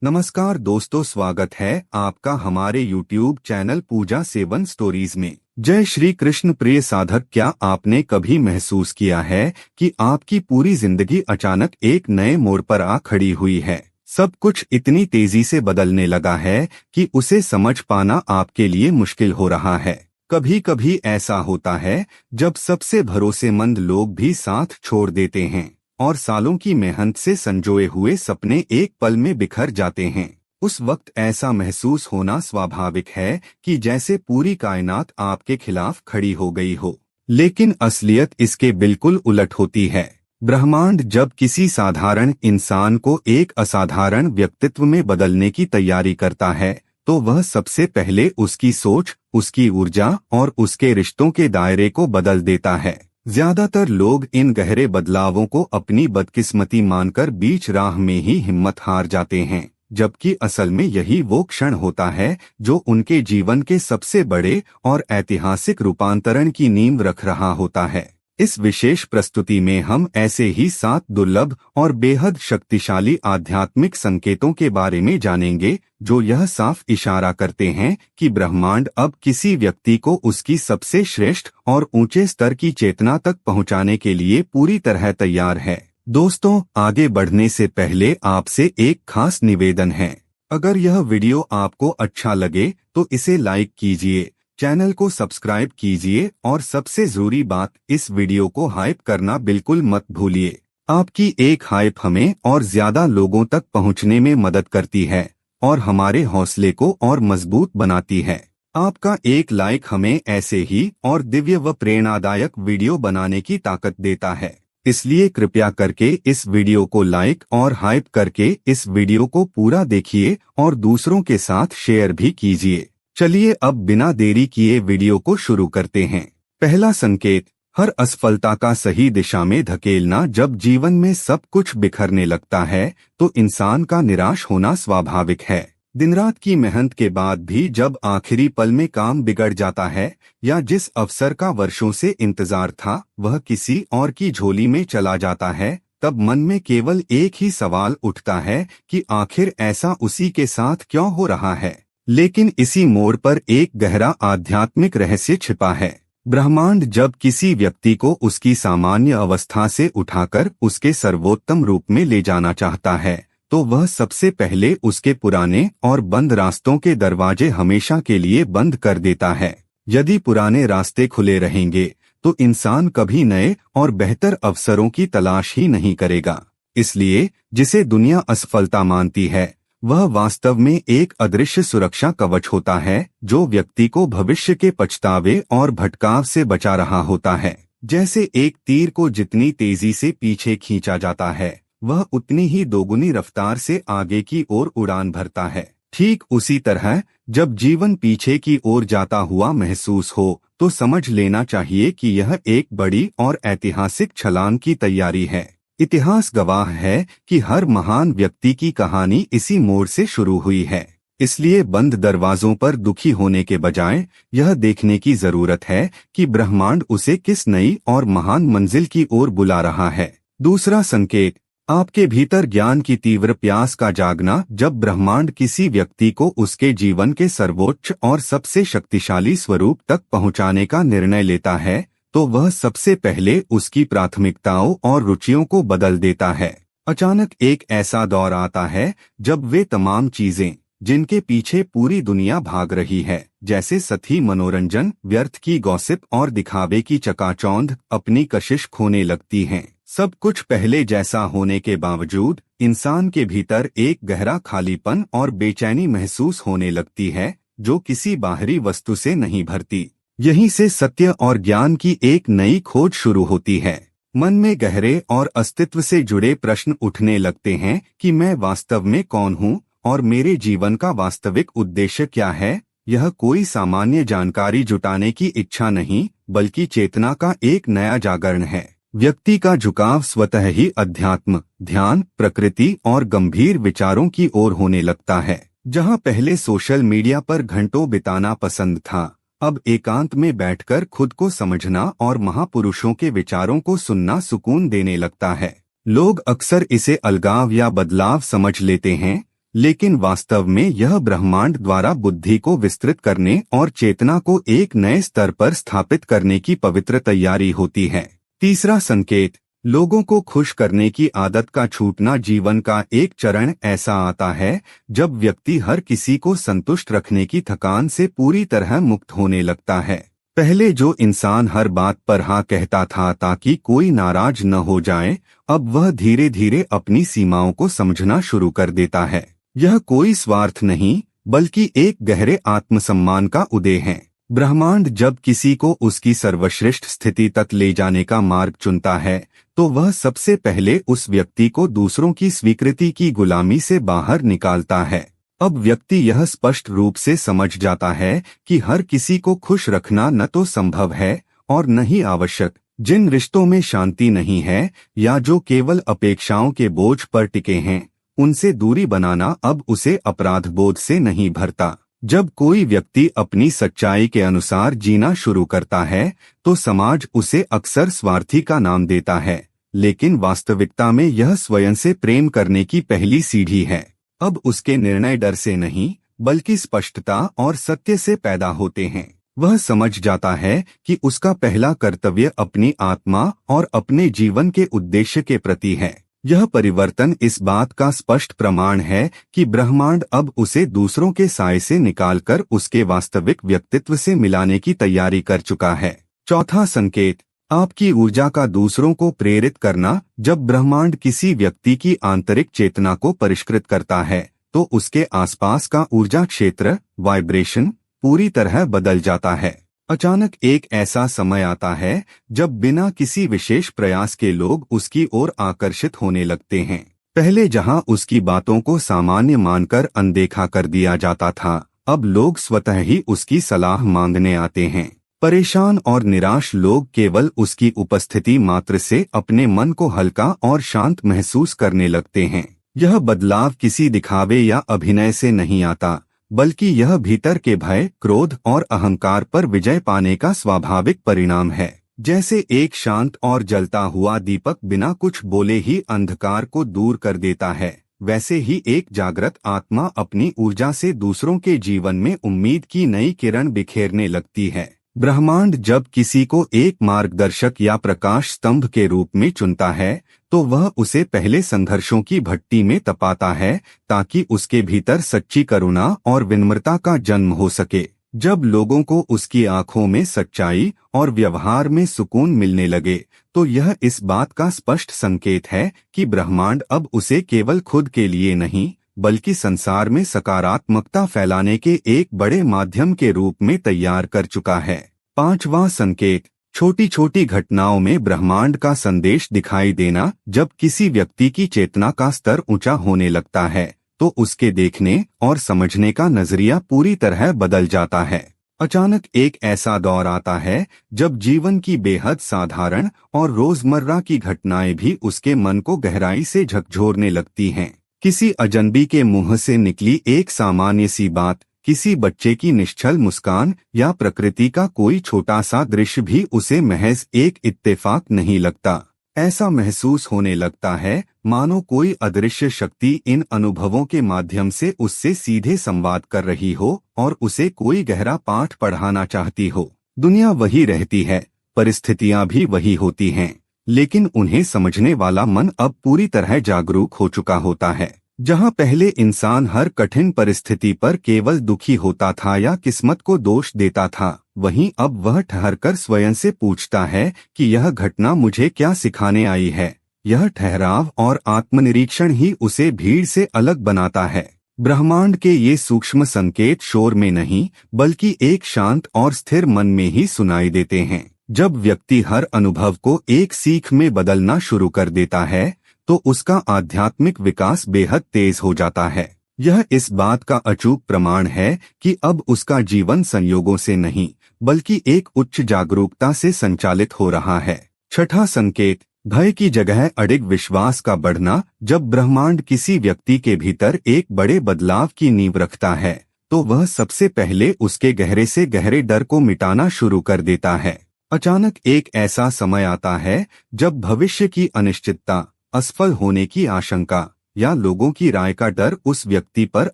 नमस्कार दोस्तों, स्वागत है आपका हमारे YouTube चैनल पूजा सेवन स्टोरीज में। जय श्री कृष्ण। प्रिय साधक, क्या आपने कभी महसूस किया है कि आपकी पूरी जिंदगी अचानक एक नए मोड़ पर आ खड़ी हुई है? सब कुछ इतनी तेजी से बदलने लगा है कि उसे समझ पाना आपके लिए मुश्किल हो रहा है। कभी कभी ऐसा होता है जब सबसे भरोसेमंद लोग भी साथ छोड़ देते हैं और सालों की मेहनत से संजोए हुए सपने एक पल में बिखर जाते हैं। उस वक्त ऐसा महसूस होना स्वाभाविक है कि जैसे पूरी कायनात आपके खिलाफ खड़ी हो गई हो। लेकिन असलियत इसके बिल्कुल उलट होती है। ब्रह्मांड जब किसी साधारण इंसान को एक असाधारण व्यक्तित्व में बदलने की तैयारी करता है, तो वह सबसे पहले उसकी सोच, उसकी ऊर्जा और उसके रिश्तों के दायरे को बदल देता है। ज्यादातर लोग इन गहरे बदलावों को अपनी बदकिस्मती मानकर बीच राह में ही हिम्मत हार जाते हैं, जबकि असल में यही वो क्षण होता है जो उनके जीवन के सबसे बड़े और ऐतिहासिक रूपांतरण की नींव रख रहा होता है। इस विशेष प्रस्तुति में हम ऐसे ही 7 दुर्लभ और बेहद शक्तिशाली आध्यात्मिक संकेतों के बारे में जानेंगे, जो यह साफ इशारा करते हैं कि ब्रह्मांड अब किसी व्यक्ति को उसकी सबसे श्रेष्ठ और ऊंचे स्तर की चेतना तक पहुंचाने के लिए पूरी तरह तैयार है। दोस्तों, आगे बढ़ने से पहले आपसे एक खास निवेदन है। अगर यह वीडियो आपको अच्छा लगे तो इसे लाइक कीजिए, चैनल को सब्सक्राइब कीजिए और सबसे जरूरी बात, इस वीडियो को हाइप करना बिल्कुल मत भूलिए। आपकी एक हाइप हमें और ज्यादा लोगों तक पहुंचने में मदद करती है और हमारे हौसले को और मजबूत बनाती है। आपका एक लाइक हमें ऐसे ही और दिव्य व प्रेरणादायक वीडियो बनाने की ताकत देता है। इसलिए कृपया करके इस वीडियो को लाइक और हाइप करके इस वीडियो को पूरा देखिए और दूसरों के साथ शेयर भी कीजिए। चलिए अब बिना देरी किए वीडियो को शुरू करते हैं। पहला संकेत, हर असफलता का सही दिशा में धकेलना। जब जीवन में सब कुछ बिखरने लगता है तो इंसान का निराश होना स्वाभाविक है। दिन रात की मेहनत के बाद भी जब आखिरी पल में काम बिगड़ जाता है या जिस अवसर का वर्षों से इंतजार था वह किसी और की झोली में चला जाता है, तब मन में केवल एक ही सवाल उठता है कि आखिर ऐसा उसी के साथ क्यों हो रहा है। लेकिन इसी मोड़ पर एक गहरा आध्यात्मिक रहस्य छिपा है। ब्रह्मांड जब किसी व्यक्ति को उसकी सामान्य अवस्था से उठाकर उसके सर्वोत्तम रूप में ले जाना चाहता है, तो वह सबसे पहले उसके पुराने और बंद रास्तों के दरवाजे हमेशा के लिए बंद कर देता है। यदि पुराने रास्ते खुले रहेंगे तो इंसान कभी नए और बेहतर अवसरों की तलाश ही नहीं करेगा। इसलिए जिसे दुनिया असफलता मानती है, वह वास्तव में एक अदृश्य सुरक्षा कवच होता है जो व्यक्ति को भविष्य के पछतावे और भटकाव से बचा रहा होता है। जैसे एक तीर को जितनी तेजी से पीछे खींचा जाता है, वह उतनी ही दोगुनी रफ्तार से आगे की ओर उड़ान भरता है। ठीक उसी तरह जब जीवन पीछे की ओर जाता हुआ महसूस हो तो समझ लेना चाहिए कि यह एक बड़ी और ऐतिहासिक छलांग की तैयारी है। इतिहास गवाह है कि हर महान व्यक्ति की कहानी इसी मोड़ से शुरू हुई है। इसलिए बंद दरवाजों पर दुखी होने के बजाय यह देखने की जरूरत है कि ब्रह्मांड उसे किस नई और महान मंजिल की ओर बुला रहा है। दूसरा संकेत, आपके भीतर ज्ञान की तीव्र प्यास का जागना। जब ब्रह्मांड किसी व्यक्ति को उसके जीवन के सर्वोच्च और सबसे शक्तिशाली स्वरूप तक पहुंचाने का निर्णय लेता है, तो वह सबसे पहले उसकी प्राथमिकताओं और रुचियों को बदल देता है। अचानक एक ऐसा दौर आता है जब वे तमाम चीजें जिनके पीछे पूरी दुनिया भाग रही है, जैसे सतही मनोरंजन, व्यर्थ की गॉसिप और दिखावे की चकाचौंध, अपनी कशिश खोने लगती हैं। सब कुछ पहले जैसा होने के बावजूद इंसान के भीतर एक गहरा खालीपन और बेचैनी महसूस होने लगती है, जो किसी बाहरी वस्तु से नहीं भरती। यहीं से सत्य और ज्ञान की एक नई खोज शुरू होती है। मन में गहरे और अस्तित्व से जुड़े प्रश्न उठने लगते हैं कि मैं वास्तव में कौन हूँ और मेरे जीवन का वास्तविक उद्देश्य क्या है। यह कोई सामान्य जानकारी जुटाने की इच्छा नहीं, बल्कि चेतना का एक नया जागरण है। व्यक्ति का झुकाव स्वतः ही अध्यात्म, ध्यान, प्रकृति और गंभीर विचारों की ओर होने लगता है। जहाँ पहले सोशल मीडिया पर घंटों बिताना पसंद था, अब एकांत में बैठकर खुद को समझना और महापुरुषों के विचारों को सुनना सुकून देने लगता है। लोग अक्सर इसे अलगाव या बदलाव समझ लेते हैं, लेकिन वास्तव में यह ब्रह्मांड द्वारा बुद्धि को विस्तृत करने और चेतना को एक नए स्तर पर स्थापित करने की पवित्र तैयारी होती है। तीसरा संकेत, लोगों को खुश करने की आदत का छूटना। जीवन का एक चरण ऐसा आता है जब व्यक्ति हर किसी को संतुष्ट रखने की थकान से पूरी तरह मुक्त होने लगता है। पहले जो इंसान हर बात पर हाँ कहता था ताकि कोई नाराज न हो जाए, अब वह धीरे धीरे अपनी सीमाओं को समझना शुरू कर देता है। यह कोई स्वार्थ नहीं बल्कि एक गहरे आत्मसम्मान का उदय है। ब्रह्मांड जब किसी को उसकी सर्वश्रेष्ठ स्थिति तक ले जाने का मार्ग चुनता है तो वह सबसे पहले उस व्यक्ति को दूसरों की स्वीकृति की गुलामी से बाहर निकालता है। अब व्यक्ति यह स्पष्ट रूप से समझ जाता है कि हर किसी को खुश रखना न तो संभव है और न ही आवश्यक। जिन रिश्तों में शांति नहीं है या जो केवल अपेक्षाओं के बोझ पर टिके हैं, उनसे दूरी बनाना अब उसे अपराध बोध से नहीं भरता। जब कोई व्यक्ति अपनी सच्चाई के अनुसार जीना शुरू करता है तो समाज उसे अक्सर स्वार्थी का नाम देता है, लेकिन वास्तविकता में यह स्वयं से प्रेम करने की पहली सीढ़ी है। अब उसके निर्णय डर से नहीं बल्कि स्पष्टता और सत्य से पैदा होते हैं। वह समझ जाता है कि उसका पहला कर्तव्य अपनी आत्मा और अपने जीवन के उद्देश्य के प्रति है। यह परिवर्तन इस बात का स्पष्ट प्रमाण है कि ब्रह्मांड अब उसे दूसरों के साए से निकालकर उसके वास्तविक व्यक्तित्व से मिलाने की तैयारी कर चुका है। चौथा संकेत, आपकी ऊर्जा का दूसरों को प्रेरित करना। जब ब्रह्मांड किसी व्यक्ति की आंतरिक चेतना को परिष्कृत करता है तो उसके आसपास का ऊर्जा क्षेत्र, वाइब्रेशन, पूरी तरह बदल जाता है। अचानक एक ऐसा समय आता है जब बिना किसी विशेष प्रयास के लोग उसकी ओर आकर्षित होने लगते हैं। पहले जहां उसकी बातों को सामान्य मानकर अनदेखा कर दिया जाता था, अब लोग स्वतः ही उसकी सलाह मांगने आते हैं। परेशान और निराश लोग केवल उसकी उपस्थिति मात्र से अपने मन को हल्का और शांत महसूस करने लगते हैं। यह बदलाव किसी दिखावे या अभिनय से नहीं आता, बल्कि यह भीतर के भय, क्रोध और अहंकार पर विजय पाने का स्वाभाविक परिणाम है। जैसे एक शांत और जलता हुआ दीपक बिना कुछ बोले ही अंधकार को दूर कर देता है, वैसे ही एक जागृत आत्मा अपनी ऊर्जा से दूसरों के जीवन में उम्मीद की नई किरण बिखेरने लगती है। ब्रह्मांड जब किसी को एक मार्गदर्शक या प्रकाश स्तंभ के रूप में चुनता है तो वह उसे पहले संघर्षों की भट्टी में तपाता है ताकि उसके भीतर सच्ची करुणा और विनम्रता का जन्म हो सके। जब लोगों को उसकी आंखों में सच्चाई और व्यवहार में सुकून मिलने लगे तो यह इस बात का स्पष्ट संकेत है कि ब्रह्मांड अब उसे केवल खुद के लिए नहीं बल्कि संसार में सकारात्मकता फैलाने के एक बड़े माध्यम के रूप में तैयार कर चुका है। पांचवां संकेत, छोटी छोटी घटनाओं में ब्रह्मांड का संदेश दिखाई देना। जब किसी व्यक्ति की चेतना का स्तर ऊंचा होने लगता है तो उसके देखने और समझने का नजरिया पूरी तरह बदल जाता है। अचानक एक ऐसा दौर आता है जब जीवन की बेहद साधारण और रोजमर्रा की घटनाएं भी उसके मन को गहराई से झकझोरने लगती हैं। किसी अजनबी के मुंह से निकली एक सामान्य सी बात, किसी बच्चे की निश्चल मुस्कान या प्रकृति का कोई छोटा सा दृश्य भी उसे महज एक इत्तेफाक नहीं लगता। ऐसा महसूस होने लगता है मानो कोई अदृश्य शक्ति इन अनुभवों के माध्यम से उससे सीधे संवाद कर रही हो और उसे कोई गहरा पाठ पढ़ाना चाहती हो। दुनिया वही रहती है, परिस्थितियां भी वही होती हैं, लेकिन उन्हें समझने वाला मन अब पूरी तरह जागरूक हो चुका होता है। जहां पहले इंसान हर कठिन परिस्थिति पर केवल दुखी होता था या किस्मत को दोष देता था, वहीं अब वह ठहरकर स्वयं से पूछता है कि यह घटना मुझे क्या सिखाने आई है। यह ठहराव और आत्मनिरीक्षण ही उसे भीड़ से अलग बनाता है। ब्रह्मांड के ये सूक्ष्म संकेत शोर में नहीं बल्कि एक शांत और स्थिर मन में ही सुनाई देते हैं। जब व्यक्ति हर अनुभव को एक सीख में बदलना शुरू कर देता है तो उसका आध्यात्मिक विकास बेहद तेज हो जाता है। यह इस बात का अचूक प्रमाण है कि अब उसका जीवन संयोगों से नहीं बल्कि एक उच्च जागरूकता से संचालित हो रहा है। छठा संकेत, भय की जगह अडिग विश्वास का बढ़ना। जब ब्रह्मांड किसी व्यक्ति के भीतर एक बड़े बदलाव की नींव रखता है तो वह सबसे पहले उसके गहरे से गहरे डर को मिटाना शुरू कर देता है। अचानक एक ऐसा समय आता है जब भविष्य की अनिश्चितता, असफल होने की आशंका या लोगों की राय का डर उस व्यक्ति पर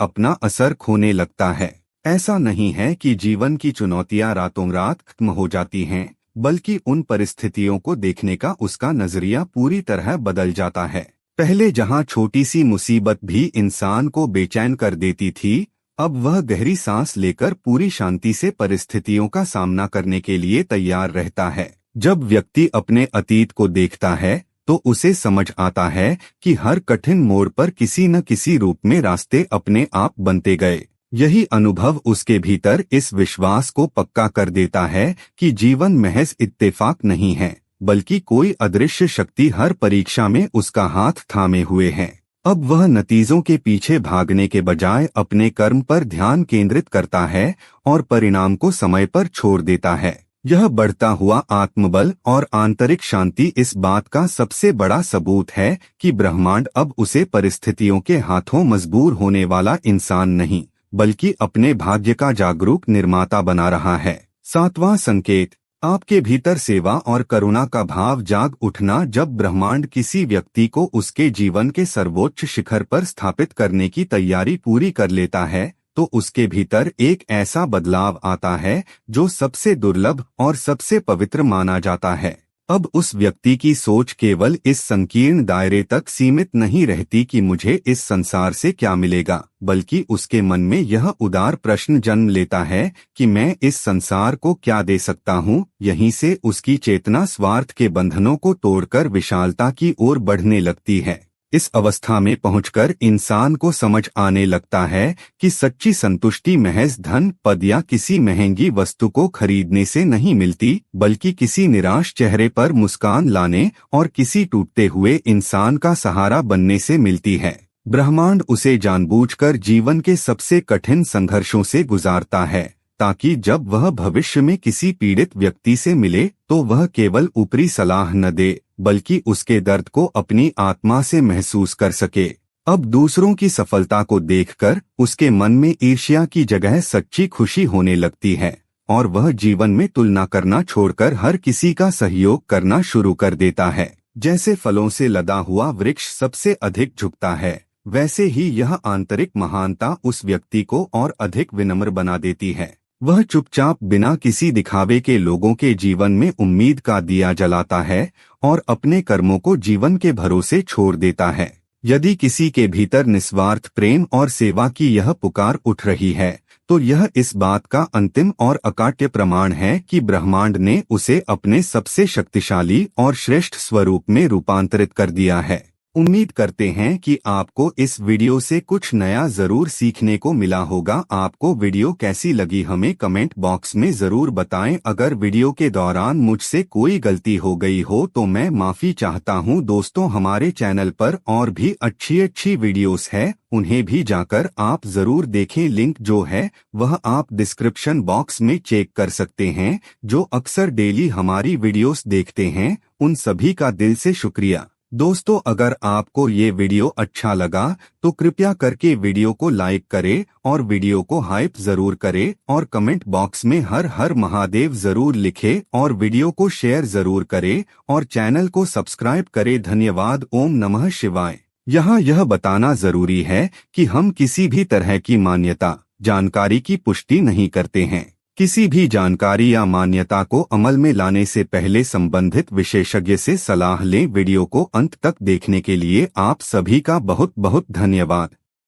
अपना असर खोने लगता है। ऐसा नहीं है कि जीवन की चुनौतियां रातों रात खत्म हो जाती हैं, बल्कि उन परिस्थितियों को देखने का उसका नजरिया पूरी तरह बदल जाता है। पहले जहां छोटी सी मुसीबत भी इंसान को बेचैन कर देती थी, अब वह गहरी सांस लेकर पूरी शांति से परिस्थितियों का सामना करने के लिए तैयार रहता है। जब व्यक्ति अपने अतीत को देखता है तो उसे समझ आता है कि हर कठिन मोड़ पर किसी न किसी रूप में रास्ते अपने आप बनते गए। यही अनुभव उसके भीतर इस विश्वास को पक्का कर देता है कि जीवन महज इत्तेफाक नहीं है, बल्कि कोई अदृश्य शक्ति हर परीक्षा में उसका हाथ थामे हुए है। अब वह नतीजों के पीछे भागने के बजाय अपने कर्म पर ध्यान केंद्रित करता है और परिणाम को समय पर छोड़ देता है। यह बढ़ता हुआ आत्मबल और आंतरिक शांति इस बात का सबसे बड़ा सबूत है कि ब्रह्मांड अब उसे परिस्थितियों के हाथों मजबूर होने वाला इंसान नहीं, बल्कि अपने भाग्य का जागरूक निर्माता बना रहा है। 7वां संकेत, आपके भीतर सेवा और करुणा का भाव जाग उठना। जब ब्रह्मांड किसी व्यक्ति को उसके जीवन के सर्वोच्च शिखर पर स्थापित करने की तैयारी पूरी कर लेता है, तो उसके भीतर एक ऐसा बदलाव आता है जो सबसे दुर्लभ और सबसे पवित्र माना जाता है। अब उस व्यक्ति की सोच केवल इस संकीर्ण दायरे तक सीमित नहीं रहती कि मुझे इस संसार से क्या मिलेगा, बल्कि उसके मन में यह उदार प्रश्न जन्म लेता है कि मैं इस संसार को क्या दे सकता हूँ। यहीं से उसकी चेतना स्वार्थ के बंधनों को तोड़कर विशालता की ओर बढ़ने लगती है। इस अवस्था में पहुंचकर इंसान को समझ आने लगता है कि सच्ची संतुष्टि महज धन, पद या किसी महंगी वस्तु को खरीदने से नहीं मिलती, बल्कि किसी निराश चेहरे पर मुस्कान लाने और किसी टूटते हुए इंसान का सहारा बनने से मिलती है। ब्रह्मांड उसे जानबूझकर जीवन के सबसे कठिन संघर्षों से गुजारता है, ताकि जब वह भविष्य में किसी पीड़ित व्यक्ति से मिले तो वह केवल ऊपरी सलाह न दे, बल्कि उसके दर्द को अपनी आत्मा से महसूस कर सके। अब दूसरों की सफलता को देखकर उसके मन में ईर्ष्या की जगह सच्ची खुशी होने लगती है और वह जीवन में तुलना करना छोड़कर हर किसी का सहयोग करना शुरू कर देता है। जैसे फलों से लदा हुआ वृक्ष सबसे अधिक झुकता है, वैसे ही यह आंतरिक महानता उस व्यक्ति को और अधिक विनम्र बना देती है। वह चुपचाप बिना किसी दिखावे के लोगों के जीवन में उम्मीद का दिया जलाता है और अपने कर्मों को जीवन के भरोसे छोड़ देता है। यदि किसी के भीतर निस्वार्थ प्रेम और सेवा की यह पुकार उठ रही है, तो यह इस बात का अंतिम और अकाट्य प्रमाण है कि ब्रह्मांड ने उसे अपने सबसे शक्तिशाली और श्रेष्ठ स्वरूप में रूपांतरित कर दिया है। उम्मीद करते हैं कि आपको इस वीडियो से कुछ नया जरूर सीखने को मिला होगा। आपको वीडियो कैसी लगी हमें कमेंट बॉक्स में जरूर बताएं। अगर वीडियो के दौरान मुझसे कोई गलती हो गई हो तो मैं माफी चाहता हूं। दोस्तों, हमारे चैनल पर और भी अच्छी वीडियोस है, उन्हें भी जाकर आप जरूर देखें। लिंक जो है वह आप डिस्क्रिप्शन बॉक्स में चेक कर सकते हैं। जो अक्सर डेली हमारी वीडियोस देखते हैं, उन सभी का दिल से शुक्रिया। दोस्तों, अगर आपको ये वीडियो अच्छा लगा तो कृपया करके वीडियो को लाइक करें और वीडियो को हाइप जरूर करें और कमेंट बॉक्स में हर हर महादेव जरूर लिखें और वीडियो को शेयर जरूर करें और चैनल को सब्सक्राइब करें। धन्यवाद। ओम नमः शिवाय। यहाँ यह बताना जरूरी है कि हम किसी भी तरह की मान्यता, जानकारी की पुष्टि नहीं करते हैं। किसी भी जानकारी या मान्यता को अमल में लाने से पहले संबंधित विशेषज्ञ से सलाह लें। वीडियो को अंत तक देखने के लिए आप सभी का बहुत बहुत धन्यवाद।